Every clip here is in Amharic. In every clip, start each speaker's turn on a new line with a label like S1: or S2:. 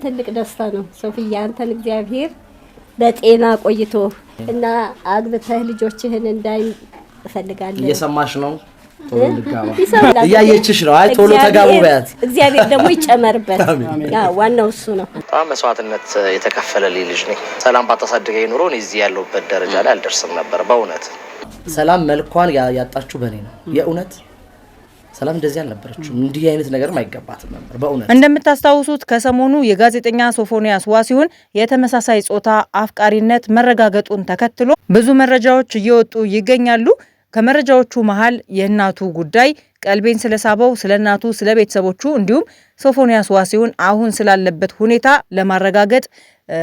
S1: ትልቅ ደስታ ነው። ሶፊያ አንተን እግዚአብሔር በጤና ቆይቶ እና አግብተህ ልጆችህን እንዳይ እፈልጋለሁ።
S2: እየሰማሽ ነው? ቶሎ ልጋባ እያየችሽ ነው። አይ ቶሎ ተጋቡ በያት።
S1: እግዚአብሔር ደግሞ ይጨመርበት። ዋናው እሱ ነው።
S2: በጣም መስዋዕትነት የተከፈለልኝ ልጅ ነኝ። ሰላም ባታሳድገኝ ኑሮ እዚህ ያለሁበት ደረጃ ላይ አልደርስም ነበር። በእውነት ሰላም መልኳን ያጣችሁ በኔ ነው። የእውነት ሰላም እንደዚህ አልነበረችም። እንዲህ አይነት ነገር ማይገባትም ነበር በእውነት።
S3: እንደምታስታውሱት ከሰሞኑ የጋዜጠኛ ሶፎንያስ ዋሲሁን የተመሳሳይ ጾታ አፍቃሪነት መረጋገጡን ተከትሎ ብዙ መረጃዎች እየወጡ ይገኛሉ። ከመረጃዎቹ መሃል የእናቱ ጉዳይ ቀልቤን ስለሳበው ስለ እናቱ ስለ ቤተሰቦቹ እንዲሁም ሶፎንያስ ዋሲሁን አሁን ስላለበት ሁኔታ ለማረጋገጥ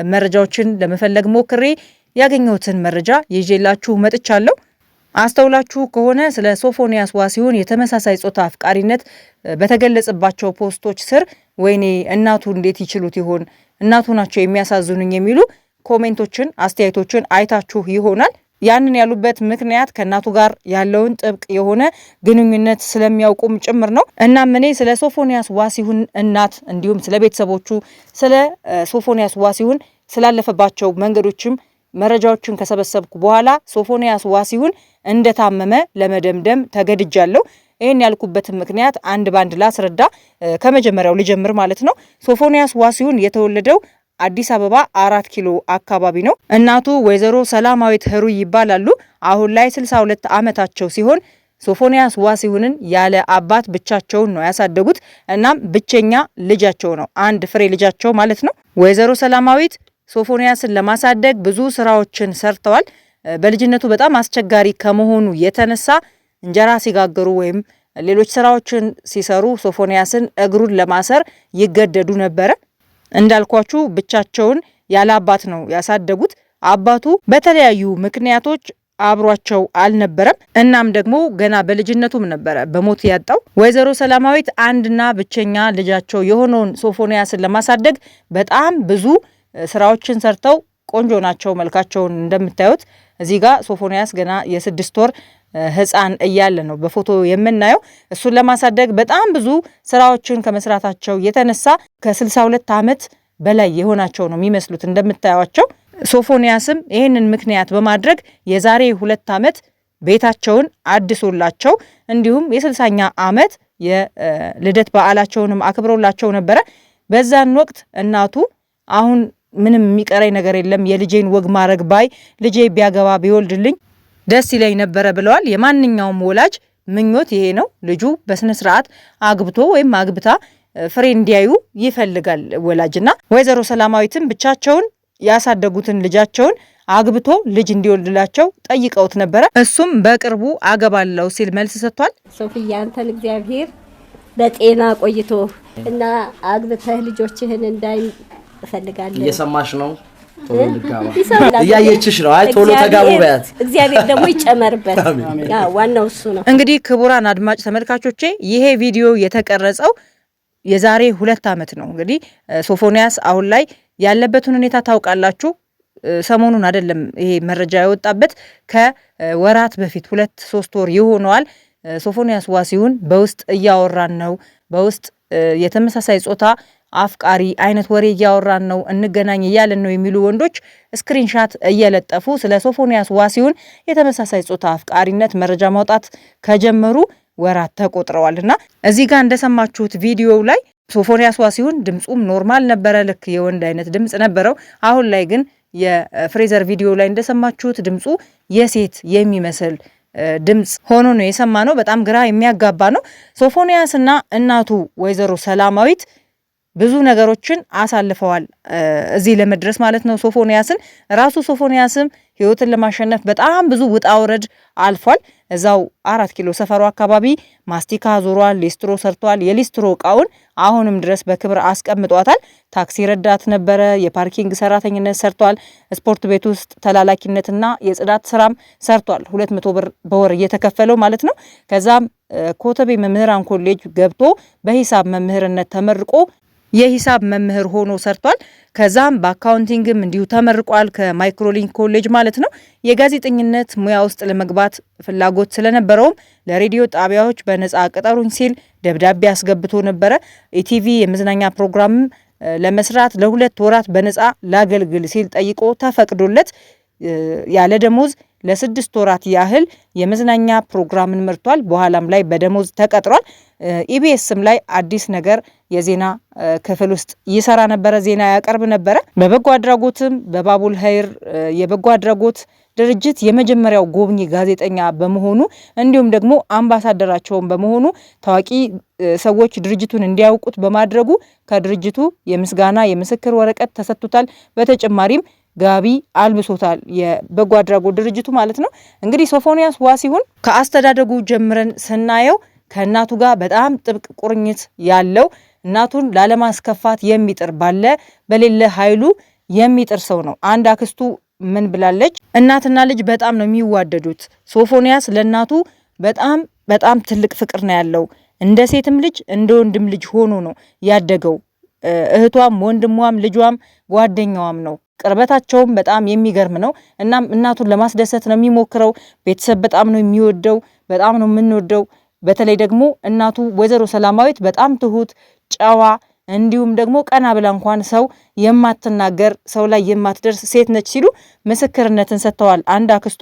S3: መረጃዎችን ለመፈለግ ሞክሬ ያገኘሁትን መረጃ ይዤላችሁ መጥቻለሁ። አስተውላችሁ ከሆነ ስለ ሶፎንያስ ዋሲሁን የተመሳሳይ ጾታ አፍቃሪነት በተገለጸባቸው ፖስቶች ስር ወይኔ እናቱ እንዴት ይችሉት ይሆን እናቱ ናቸው የሚያሳዝኑኝ የሚሉ ኮሜንቶችን አስተያየቶችን አይታችሁ ይሆናል። ያንን ያሉበት ምክንያት ከእናቱ ጋር ያለውን ጥብቅ የሆነ ግንኙነት ስለሚያውቁም ጭምር ነው። እናም እኔ ስለ ሶፎንያስ ዋሲሁን እናት እንዲሁም ስለ ቤተሰቦቹ ስለ ሶፎንያስ ዋሲሁን ስላለፈባቸው መንገዶችም መረጃዎችን ከሰበሰብኩ በኋላ ሶፎንያስ ዋሲሁን እንደታመመ ለመደምደም ተገድጃለሁ። ይህን ያልኩበትን ምክንያት አንድ ባንድ ላስረዳ። ከመጀመሪያው ልጀምር ማለት ነው። ሶፎንያስ ዋሲሁን የተወለደው አዲስ አበባ 4 ኪሎ አካባቢ ነው። እናቱ ወይዘሮ ሰላማዊት ህሩይ ይባላሉ። አሁን ላይ 62 ዓመታቸው ሲሆን ሶፎንያስ ዋሲሁንን ያለ አባት ብቻቸውን ነው ያሳደጉት። እናም ብቸኛ ልጃቸው ነው፣ አንድ ፍሬ ልጃቸው ማለት ነው። ወይዘሮ ሰላማዊት ሶፎንያስን ለማሳደግ ብዙ ስራዎችን ሰርተዋል። በልጅነቱ በጣም አስቸጋሪ ከመሆኑ የተነሳ እንጀራ ሲጋገሩ ወይም ሌሎች ስራዎችን ሲሰሩ ሶፎንያስን እግሩን ለማሰር ይገደዱ ነበረ። እንዳልኳችሁ ብቻቸውን ያለ አባት ነው ያሳደጉት። አባቱ በተለያዩ ምክንያቶች አብሯቸው አልነበረም። እናም ደግሞ ገና በልጅነቱም ነበረ በሞት ያጣው። ወይዘሮ ሰላማዊት አንድና ብቸኛ ልጃቸው የሆነውን ሶፎንያስን ለማሳደግ በጣም ብዙ ስራዎችን ሰርተው ቆንጆ ናቸው። መልካቸውን እንደምታዩት እዚህ ጋር ሶፎንያስ ገና የ6 ወር ህፃን እያለ ነው በፎቶ የምናየው። እሱን ለማሳደግ በጣም ብዙ ስራዎችን ከመስራታቸው የተነሳ ከ62 ዓመት በላይ የሆናቸው ነው የሚመስሉት እንደምታዩቸው። ሶፎንያስም ይህንን ምክንያት በማድረግ የዛሬ 2 ዓመት ቤታቸውን አድሶላቸው እንዲሁም የ60ኛ ዓመት የልደት በዓላቸውንም አክብሮላቸው ነበረ። በዛን ወቅት እናቱ አሁን ምንም የሚቀረኝ ነገር የለም የልጄን ወግ ማድረግ ባይ ልጄ ቢያገባ ቢወልድልኝ ደስ ይለኝ ነበረ ብለዋል። የማንኛውም ወላጅ ምኞት ይሄ ነው። ልጁ በስነ ስርዓት አግብቶ ወይም አግብታ ፍሬ እንዲያዩ ይፈልጋል ወላጅና ወይዘሮ ሰላማዊትም ብቻቸውን ያሳደጉትን ልጃቸውን አግብቶ ልጅ እንዲወልድላቸው ጠይቀውት ነበረ። እሱም በቅርቡ አገባለው ሲል መልስ ሰጥቷል።
S1: ሶፊያ አንተን እግዚአብሔር በጤና ቆይቶ እና አግብተህ ልጆችህን እንዳይ እፈልጋለሁ።
S2: እየሰማሽ ነው? ቶሎ ልጋባ እያየችሽ ነው። አይ ቶሎ ተጋቡ በያት። እግዚአብሔር
S1: ደግሞ ይጨመርበት። ዋናው እሱ ነው።
S3: እንግዲህ ክቡራን አድማጭ ተመልካቾቼ ይሄ ቪዲዮ የተቀረጸው የዛሬ 2 ዓመት ነው። እንግዲህ ሶፎንያስ አሁን ላይ ያለበትን ሁኔታ ታውቃላችሁ። ሰሞኑን አይደለም ይሄ መረጃ የወጣበት ከወራት በፊት 2-3 ወር ይሆነዋል። ሶፎንያስ ዋሲሁን በውስጥ እያወራን ነው፣ በውስጥ የተመሳሳይ ጾታ አፍቃሪ አይነት ወሬ እያወራን ነው፣ እንገናኝ እያለን ነው የሚሉ ወንዶች ስክሪንሻት እየለጠፉ ስለ ሶፎንያስ ዋሲሁን የተመሳሳይ ጾታ አፍቃሪነት መረጃ ማውጣት ከጀመሩ ወራት ተቆጥረዋልና እዚህ ጋር እንደሰማችሁት ቪዲዮው ላይ ሶፎንያስ ዋሲሁን ድምጹም ኖርማል ነበረ፣ ልክ የወንድ አይነት ድምጽ ነበረው። አሁን ላይ ግን የፍሬዘር ቪዲዮ ላይ እንደሰማችሁት ድምጹ የሴት የሚመስል ድምጽ ሆኖ ነው የሰማነው። በጣም ግራ የሚያጋባ ነው። ሶፎንያስና እናቱ ወይዘሮ ሰላማዊት ብዙ ነገሮችን አሳልፈዋል እዚህ ለመድረስ ማለት ነው። ሶፎንያስም ህይወትን ለማሸነፍ በጣም ብዙ ውጣ ውረድ አልፏል። እዛው 4 ኪሎ ሰፈሩ አካባቢ ማስቲካ ዞሯል፣ ሊስትሮ ሰርቷል። የሊስትሮ እቃውን አሁንም ድረስ በክብር አስቀምጧታል። ታክሲ ረዳት ነበረ፣ የፓርኪንግ ሰራተኝነት ሰርቷል። ስፖርት ቤት ውስጥ ተላላኪነትና የጽዳት ስራም ሰርቷል። 200 ብር በወር እየተከፈለው ማለት ነው። ከዛም ኮተቤ መምህራን ኮሌጅ ገብቶ በሂሳብ መምህርነት ተመርቆ የሂሳብ መምህር ሆኖ ሰርቷል። ከዛም በአካውንቲንግም እንዲሁ ተመርቋል ከማይክሮሊንክ ኮሌጅ ማለት ነው። የጋዜጠኝነት ሙያ ውስጥ ለመግባት ፍላጎት ስለነበረውም ለሬዲዮ ጣቢያዎች በነጻ ቅጠሩኝ ሲል ደብዳቤ አስገብቶ ነበረ። ኢቲቪ የመዝናኛ ፕሮግራምም ለመስራት ለ2 ወራት በነፃ ላገልግል ሲል ጠይቆ ተፈቅዶለት ያለ ደሞዝ ለ6 ወራት ያህል የመዝናኛ ፕሮግራምን መርቷል። በኋላም ላይ በደሞዝ ተቀጥሯል። ኢቢኤስም ላይ አዲስ ነገር የዜና ክፍል ውስጥ ይሰራ ነበረ፣ ዜና ያቀርብ ነበረ። በበጎ አድራጎትም በባቡል ሀይር የበጎ አድራጎት ድርጅት የመጀመሪያው ጎብኚ ጋዜጠኛ በመሆኑ እንዲሁም ደግሞ አምባሳደራቸውን በመሆኑ ታዋቂ ሰዎች ድርጅቱን እንዲያውቁት በማድረጉ ከድርጅቱ የምስጋና የምስክር ወረቀት ተሰጥቶታል። በተጨማሪም ጋቢ አልብሶታል፣ የበጎ አድራጎት ድርጅቱ ማለት ነው። እንግዲህ ሶፎንያስ ዋሲሁን ከአስተዳደጉ ጀምረን ስናየው ከእናቱ ጋር በጣም ጥብቅ ቁርኝት ያለው እናቱን ላለማስከፋት የሚጥር ባለ በሌለ ኃይሉ የሚጥር ሰው ነው። አንድ አክስቱ ምን ብላለች? እናትና ልጅ በጣም ነው የሚዋደዱት። ሶፎንያስ ለእናቱ በጣም ትልቅ ፍቅር ነው ያለው። እንደ ሴትም ልጅ እንደ ወንድም ልጅ ሆኖ ነው ያደገው። እህቷም ወንድሟም ልጇም ጓደኛዋም ነው። ቅርበታቸውም በጣም የሚገርም ነው። እናም እናቱን ለማስደሰት ነው የሚሞክረው። ቤተሰብ በጣም ነው የሚወደው፣ በጣም ነው የምንወደው። በተለይ ደግሞ እናቱ ወይዘሮ ሰላማዊት በጣም ትሁት፣ ጨዋ እንዲሁም ደግሞ ቀና ብላ እንኳን ሰው የማትናገር ሰው ላይ የማትደርስ ሴት ነች ሲሉ ምስክርነትን ሰጥተዋል አንድ አክስቱ።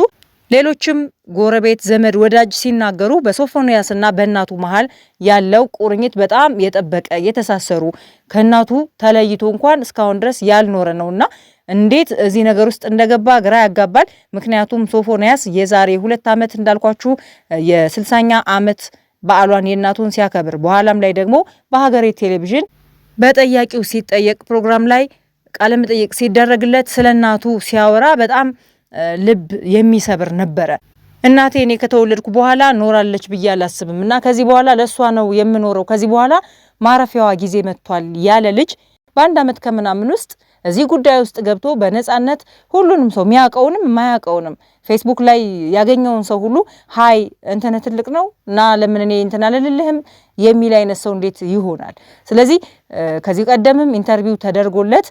S3: ሌሎችም ጎረቤት፣ ዘመድ፣ ወዳጅ ሲናገሩ በሶፎንያስና በእናቱ መሀል ያለው ቁርኝት በጣም የጠበቀ የተሳሰሩ ከእናቱ ተለይቶ እንኳን እስካሁን ድረስ ያልኖረ ነውና እንዴት እዚህ ነገር ውስጥ እንደገባ ግራ ያጋባል። ምክንያቱም ሶፎንያስ የዛሬ 2 ዓመት እንዳልኳችሁ የ60ኛ ዓመት በዓሏን የእናቱን ሲያከብር በኋላም ላይ ደግሞ በሀገሬ ቴሌቪዥን በጠያቂው ሲጠየቅ ፕሮግራም ላይ ቃለ መጠይቅ ሲደረግለት ስለ እናቱ ሲያወራ በጣም ልብ የሚሰብር ነበረ። እናቴ እኔ ከተወለድኩ በኋላ ኖራለች ብዬ አላስብም እና ከዚህ በኋላ ለእሷ ነው የምኖረው፣ ከዚህ በኋላ ማረፊያዋ ጊዜ መጥቷል ያለ ልጅ በ1 ዓመት ከምናምን ውስጥ እዚህ ጉዳይ ውስጥ ገብቶ በነጻነት ሁሉንም ሰው የሚያውቀውንም የማያውቀውንም ፌስቡክ ላይ ያገኘውን ሰው ሁሉ ሀይ እንተነ ትልቅ ነው እና ለምን እኔ እንተና አልልህም የሚል አይነት ሰው እንዴት ይሆናል? ስለዚህ ከዚህ ቀደምም ኢንተርቪው ተደርጎለት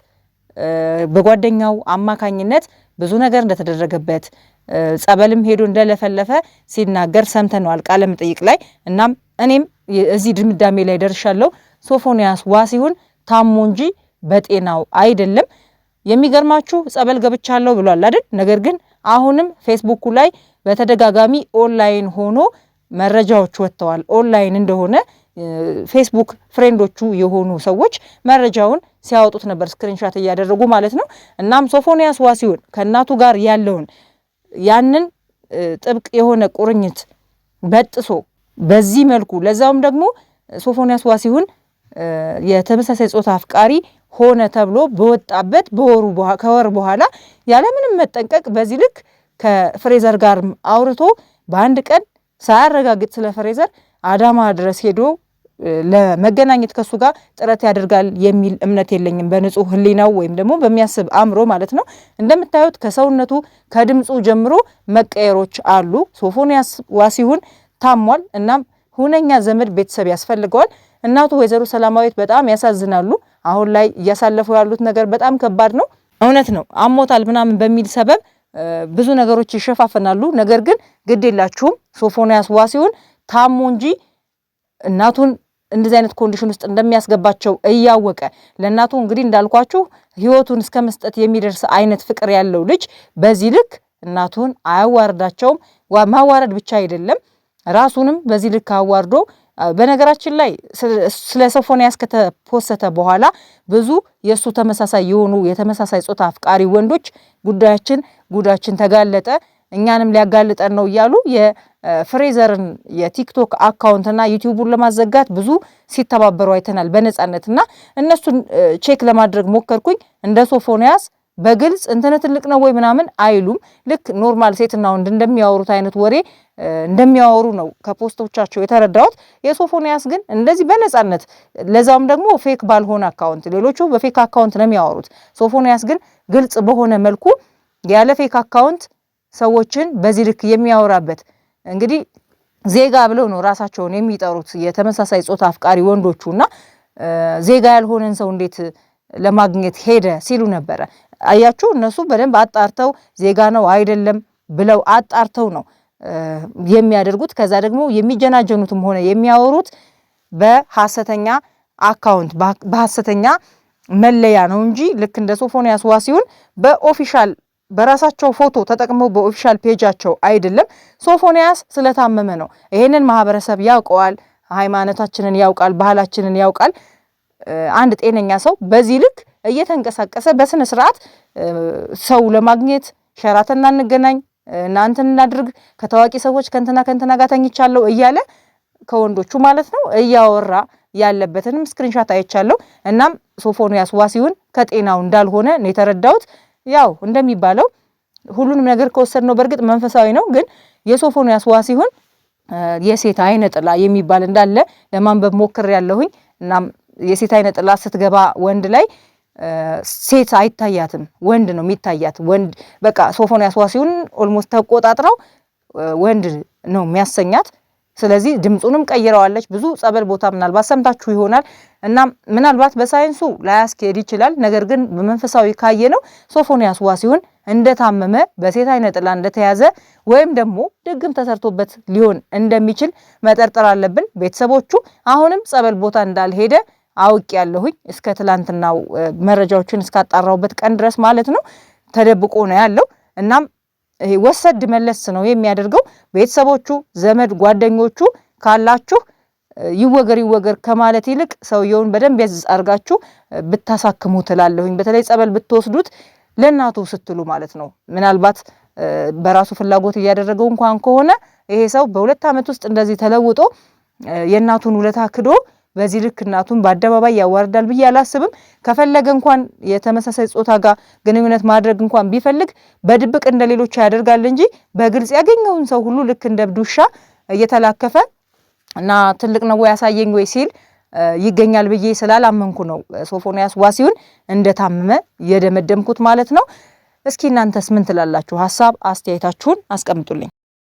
S3: በጓደኛው አማካኝነት ብዙ ነገር እንደተደረገበት ጸበልም ሄዶ እንደለፈለፈ ሲናገር ሰምተነዋል ቃለ መጠይቅ ላይ። እናም እኔም እዚህ ድምዳሜ ላይ ደርሻለሁ። ሶፎንያስ ዋሲሁን ታሞ እንጂ በጤናው አይደለም። የሚገርማችሁ ጸበል ገብቻለሁ ብሏል አይደል? ነገር ግን አሁንም ፌስቡክ ላይ በተደጋጋሚ ኦንላይን ሆኖ መረጃዎች ወጥተዋል። ኦንላይን እንደሆነ ፌስቡክ ፍሬንዶቹ የሆኑ ሰዎች መረጃውን ሲያወጡት ነበር፣ ስክሪንሻት እያደረጉ ማለት ነው። እናም ሶፎንያስ ዋሲሁን ከእናቱ ጋር ያለውን ያንን ጥብቅ የሆነ ቁርኝት በጥሶ በዚህ መልኩ ለዛውም ደግሞ ሶፎንያስ ዋሲሁን የተመሳሳይ ጾታ አፍቃሪ ሆነ ተብሎ በወጣበት ከወር በኋላ ያለምንም መጠንቀቅ በዚህ ልክ ከፍሬዘር ጋር አውርቶ በአንድ ቀን ሳያረጋግጥ ስለ ፍሬዘር አዳማ ድረስ ሄዶ ለመገናኘት ከሱ ጋር ጥረት ያደርጋል የሚል እምነት የለኝም፣ በንጹህ ሕሊናው ወይም ደግሞ በሚያስብ አእምሮ ማለት ነው። እንደምታዩት ከሰውነቱ ከድምፁ ጀምሮ መቀየሮች አሉ። ሶፎንያስ ዋሲሁን ታሟል። እናም ሁነኛ ዘመድ ቤተሰብ ያስፈልገዋል። እናቱ ወይዘሮ ሰላማዊት በጣም ያሳዝናሉ። አሁን ላይ እያሳለፉ ያሉት ነገር በጣም ከባድ ነው። እውነት ነው አሞታል ምናምን በሚል ሰበብ ብዙ ነገሮች ይሸፋፈናሉ። ነገር ግን ግድ የላችሁም ሶፎንያስ ዋሲሁን ታሞ እንጂ እናቱን እንደዚህ አይነት ኮንዲሽን ውስጥ እንደሚያስገባቸው እያወቀ ለእናቱ እንግዲህ እንዳልኳችሁ ህይወቱን እስከ መስጠት የሚደርስ አይነት ፍቅር ያለው ልጅ በዚህ ልክ እናቱን አያዋርዳቸውም። ማዋረድ ብቻ አይደለም ራሱንም በዚህ ልክ አዋርዶ በነገራችን ላይ ስለ ሶፎንያስ ከተፖሰተ በኋላ ብዙ የእሱ ተመሳሳይ የሆኑ የተመሳሳይ ጾታ አፍቃሪ ወንዶች ጉዳችን ተጋለጠ እኛንም ሊያጋልጠን ነው እያሉ የፍሬዘርን የቲክቶክ አካውንትና ዩቲዩቡን ለማዘጋት ብዙ ሲተባበሩ አይተናል በነጻነትና እነሱን ቼክ ለማድረግ ሞከርኩኝ። እንደ ሶፎንያስ በግልጽ እንተነ ትልቅ ነው ወይ ምናምን አይሉም። ልክ ኖርማል ሴትና ወንድ እንደሚያወሩት አይነት ወሬ እንደሚያወሩ ነው ከፖስቶቻቸው የተረዳሁት። የሶፎንያስ ግን እንደዚህ በነጻነት ለዛውም ደግሞ ፌክ ባልሆነ አካውንት፣ ሌሎቹ በፌክ አካውንት ነው የሚያወሩት። ሶፎንያስ ግን ግልጽ በሆነ መልኩ ያለ ፌክ አካውንት ሰዎችን በዚህ ልክ የሚያወራበት እንግዲህ ዜጋ ብለው ነው ራሳቸውን የሚጠሩት የተመሳሳይ ጾታ አፍቃሪ ወንዶቹና ዜጋ ያልሆነን ሰው እንዴት ለማግኘት ሄደ ሲሉ ነበረ። አያችሁ እነሱ በደንብ አጣርተው ዜጋ ነው አይደለም ብለው አጣርተው ነው የሚያደርጉት። ከዛ ደግሞ የሚጀናጀኑትም ሆነ የሚያወሩት በሐሰተኛ አካውንት በሐሰተኛ መለያ ነው እንጂ ልክ እንደ ሶፎንያስ ዋሲሁን በኦፊሻል በራሳቸው ፎቶ ተጠቅመው በኦፊሻል ፔጃቸው አይደለም። ሶፎንያስ ስለታመመ ነው። ይሄንን ማህበረሰብ ያውቀዋል፣ ሃይማኖታችንን ያውቃል፣ ባህላችንን ያውቃል። አንድ ጤነኛ ሰው በዚህ ልክ እየተንቀሳቀሰ በስነ ስርዓት ሰው ለማግኘት ሸራተን እንገናኝ እናንተን እናድርግ ከታዋቂ ሰዎች ከንትና ጋር ተኝቻለሁ እያለ ከወንዶቹ ማለት ነው እያወራ ያለበትንም ስክሪንሾት አይቻለሁ። እናም ሶፎንያስ ዋሲሁን ከጤናው እንዳልሆነ ነው የተረዳሁት። ያው እንደሚባለው ሁሉንም ነገር ከወሰድነው በርግጥ መንፈሳዊ ነው፣ ግን የሶፎንያስ ዋሲሁን የሴት አይነ ጥላ የሚባል እንዳለ ለማንበብ ሞክሬያለሁኝ። እናም የሴት አይነ ጥላ ስትገባ ወንድ ላይ ሴት አይታያትም፣ ወንድ ነው የሚታያት። ወንድ በቃ ሶፎንያስ ዋሲሁን ኦልሞስት ተቆጣጥረው ወንድ ነው የሚያሰኛት። ስለዚህ ድምጹንም ቀይረዋለች። ብዙ ጸበል ቦታ ምናልባት ሰምታችሁ ይሆናል እና ምናልባት በሳይንሱ ላያስኬድ ይችላል። ነገር ግን በመንፈሳዊ ካየነው ሶፎንያስ ዋሲሁን እንደታመመ በሴት አይነ ጥላ እንደተያዘ ወይም ደግሞ ድግም ተሰርቶበት ሊሆን እንደሚችል መጠርጠር አለብን። ቤተሰቦቹ አሁንም ጸበል ቦታ እንዳልሄደ አውቅ ያለሁኝ እስከ ትላንትናው መረጃዎችን እስካጣራውበት ቀን ድረስ ማለት ነው። ተደብቆ ነው ያለው። እናም ይሄ ወሰድ መለስ ነው የሚያደርገው። ቤተሰቦቹ ዘመድ ጓደኞቹ ካላችሁ ይወገር ከማለት ይልቅ ሰውየውን በደንብ ያዝ አርጋችሁ ብታሳክሙ ትላለሁኝ። በተለይ ጸበል ብትወስዱት ለናቱ ስትሉ ማለት ነው። ምናልባት በራሱ ፍላጎት እያደረገው እንኳን ከሆነ ይሄ ሰው በ2 ዓመት ውስጥ እንደዚህ ተለውጦ የናቱን ውለታ ክዶ በዚህ ልክ እናቱን በአደባባይ ያዋርዳል ብዬ አላስብም። ከፈለገ እንኳን የተመሳሳይ ጾታ ጋር ግንኙነት ማድረግ እንኳን ቢፈልግ በድብቅ እንደሌሎች ያደርጋል እንጂ በግልጽ ያገኘውን ሰው ሁሉ ልክ እንደ ዱሻ እየተላከፈ እና ትልቅ ነው ያሳየኝ ወይ ሲል ይገኛል ብዬ ስላላመንኩ ነው ሶፎንያስ ዋሲሁን እንደታመመ የደመደምኩት ማለት ነው። እስኪ እናንተስ ምን ትላላችሁ? ሐሳብ አስተያየታችሁን አስቀምጡልኝ።